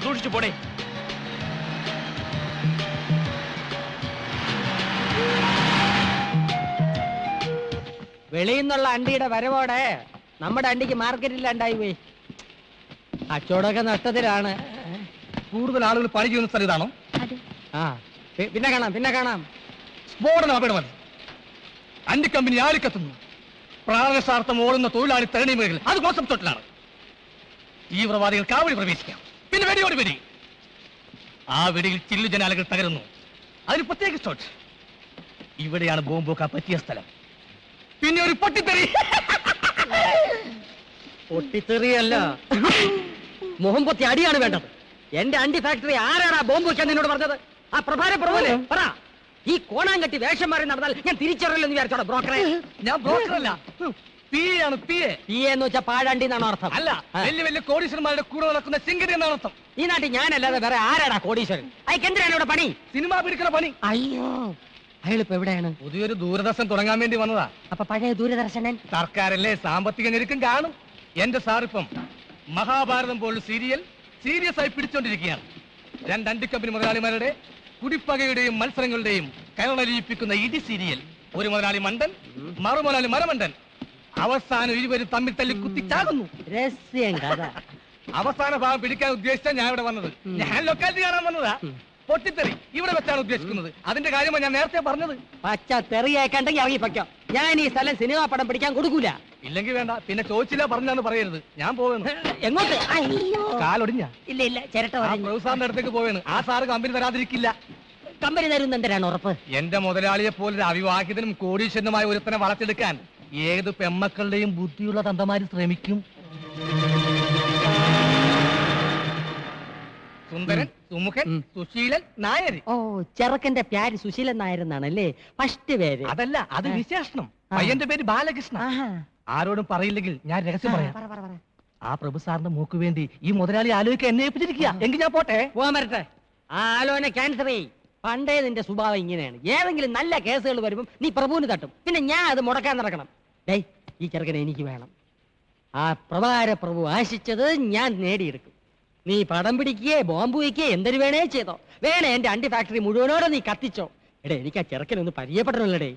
സൂക്ഷിച്ചു പോടേ. വെളിയിൽ നിന്നുള്ള അണ്ടിയുടെ വരവോടെ നമ്മുടെ അണ്ടിക്ക് മാർക്കറ്റില്ലാണ്ടായി പോയി. കച്ചവടമൊക്കെ നഷ്ടത്തിലാണ്. കൂടുതൽ ആളുകൾ പണി ചെയ്യുന്ന സ്ഥലം ഇതാണോ? ആ പിന്നെ കാണാം. സ്ഫോടനം അപകടമല്ല. അണ്ടി കമ്പനി ആളിക്കത്തുന്നു. പ്രാണസാർത്ഥം ഓടുന്ന തൊഴിലാളി തരണി മേഖല അത് മോശം തൊട്ടിലാണ്. തീവ്രവാദികൾ കാവടി പ്രവേശിക്കാം. പിന്നെ വെടിയോട് വെടി. ആ വെടിയിൽ ചില്ലു ജനാലകൾ തകരുന്നു. അതിന് പ്രത്യേക ഷോട്ട്. ഇവിടെയാണ് ബോംബൊക്കെ പറ്റിയ സ്ഥലം. പിന്നെ ഒരു പൊട്ടിത്തെറി. പൊട്ടിത്തെറിയല്ല, മുഖം പൊത്തി അടിയാണ് വേണ്ടത്. എന്റെ അണ്ടി ഫാക്ടറി ആരാടാ ബോംബ് വെക്കാൻ നിന്നോട് പറഞ്ഞത്? ആ പ്രഭാര പ്രഭുവല്ലേ പറ. ഈ കോണാങ്കട്ടി വേഷം മാറി നടന്നാൽ ഞാൻ തിരിച്ചറിയില്ലെന്ന് വിചാരിച്ചോടാ ബ്രോക്കറെ? ഞാൻ ബ്രോക്കറല്ല, പി എന്ന് വെച്ചാൽ പാഴാണ്ടി എന്നാണ് അർത്ഥം. അല്ല, വലിയ വലിയ കോടീശ്വരന്മാരുടെ കൂടെ നടക്കുന്ന സിംഗരി എന്നാണ് അർത്ഥം. ഈ നാട്ടിൽ ഞാനല്ലാതെ വേറെ ആരാടാ കോടീശ്വരൻ? അയക്കെന്തിനാണ് ഇവിടെ പണി? സിനിമ പിടിക്കുന്ന പണി. അയ്യോ, അയാളിപ്പോ എവിടെയാണ്? പുതിയൊരു ദൂരദർശൻ തുടങ്ങാൻ വേണ്ടി വന്നതാ. അപ്പൊ പഴയ ദൂരദർശനൻ സർക്കാരല്ലേ, സാമ്പത്തിക ഞെരുക്കം കാണും. എന്റെ സാറിപ്പം മഹാഭാരതം പോലുള്ള സീരിയസ് ആയി പിടിച്ചോണ്ടിരിക്കുകയാണ്. രണ്ടണ്ടി കമ്പനി മുതലാളിമാരുടെ കുടിപ്പകയുടെയും മത്സരങ്ങളുടെയും കരളലിയിപ്പിക്കുന്ന ഇടി സീരിയൽ. ഒരു മുതലാളി മണ്ടൻ, മറു മുതലാളി മരമണ്ടൻ. അവസാനം ഇരുവരും തമ്മിൽ തല്ലി കുത്തിച്ചാകുന്നു. രഹസ്യം കഥ. അവസാന ഭാഗം പിടിക്കാൻ ഉദ്ദേശിച്ച ഞാൻ ഇവിടെ വന്നത്. ഞാൻ ലൊക്കാലിറ്റി കാണാൻ വന്നതാ. പൊട്ടിത്തെറി ഇവിടെ വെച്ചാണ് ഉദ്ദേശിക്കുന്നത്. അതിന്റെ കാര്യമാണ് ഞാൻ നേരത്തെ പറഞ്ഞത്. പച്ച തെറിയേക്കണ്ടെങ്കിൽ ഇറങ്ങി പൊയ്ക്കോ. ഞാൻ ഈ സ്ഥലം സിനിമാ പടം പിടിക്കാൻ കൊടുക്കൂല. ഇല്ലെങ്കിൽ വേണ്ട, പിന്നെ ചോദിച്ചില്ല പറഞ്ഞാന്ന് പറയരുത്. ഞാൻ പോവുന്നു. എങ്ങോട്ട്? കാലൊടിഞ്ഞ ഇല്ല ചിരട്ട സാറിന്റെ അടുത്തേക്ക് പോവേണ്. ആ സാറ് കമ്പനി തരാതിരിക്കില്ല. കമ്പനി തരുന്ന എന്തിനാണ് ഉറപ്പ്? എന്റെ മുതലാളിയെ പോലൊരു അവിവാഹിതനും കോടീശ്വരനുമായ ഒരുത്തനെ വളർത്തിയെടുക്കാൻ ഏത് പെമ്മക്കളുടെയും ബുദ്ധിയുള്ള തന്തമാര് ശ്രമിക്കും. സുന്ദരൻ, സുമുഖൻ, സുശീലൻ, നായർ. ഓ, ചെറുക്കന്റെ പേര് സുശീലൻ നായർ എന്നാണല്ലേ ഫസ്റ്റ് പേര്? അതല്ല, അത് വിശേഷണം. പയ്യന്റെ പേര് ബാലകൃഷ്ണ. ആരോടും പറയില്ലെങ്കിൽ ഞാൻ രഹസ്യം പറയാം. ആ പ്രഭു സാറിന്റെ മൂക്ക് വേണ്ടി ഈ മുതലാളി ആലോചിക്കാൻ എന്നെ ഏൽപ്പിച്ചിരിക്കുക. എങ്കിൽ ഞാൻ പോട്ടെ. പോകാൻ വരട്ടെ. ആ ആലോചന ക്യാൻസർ ചെയ്യും. പണ്ടേ നിന്റെ സ്വഭാവം ഇങ്ങനെയാണ്. ഏതെങ്കിലും നല്ല കേസുകൾ വരുമ്പം നീ പ്രഭുവിന് തട്ടും, പിന്നെ ഞാൻ അത് മുടക്കാൻ നടക്കണം. ഡേയ്, ഈ ചെറുക്കനെ എനിക്ക് വേണം. ആ പ്രഭാര പ്രഭു ആശിച്ചത് ഞാൻ നേടിയെടുക്കും. നീ പടം പിടിക്കുകയെ ബോംബ് വയ്ക്കുകയെ എന്തൊരു വേണേ ചെയ്തോ. വേണേ എന്റെ അണ്ടി ഫാക്ടറി മുഴുവനോടെ നീ കത്തിച്ചോ. എടേ, എനിക്ക് ആ ചെറുക്കനൊന്ന് പരിചയപ്പെടണമല്ലേ?